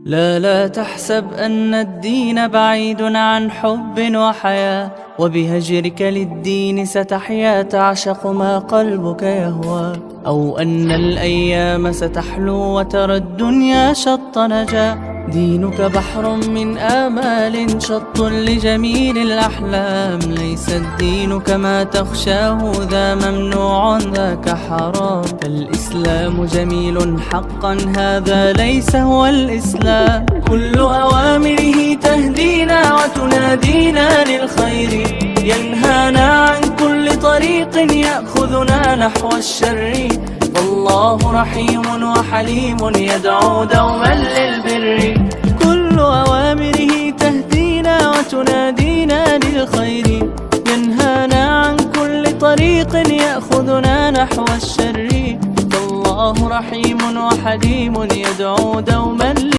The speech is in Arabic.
لا تحسب أن الدين بعيد عن حب وحياة، وبهجرك للدين ستحيا تعشق ما قلبك يهوى، أو أن الأيام ستحلو وترى الدنيا شط نجاة. دينك بحر من آمال شط لجميل الأحلام، ليس الدين كما تخشاه ذا ممنوع ذاك حرام. فالإسلام جميل حقا هذا ليس هو الإسلام، كل أوامره تهدينا وتنادينا للخير، ينهانا عن كل طريق يأخذنا نحو الشر. فالله رحيم وحليم يدعو دوما للبر، كل أوامره تهدينا وتنادينا للخير، ينهانا عن كل طريق يأخذنا نحو الشر. فالله رحيم وحليم يدعو دوما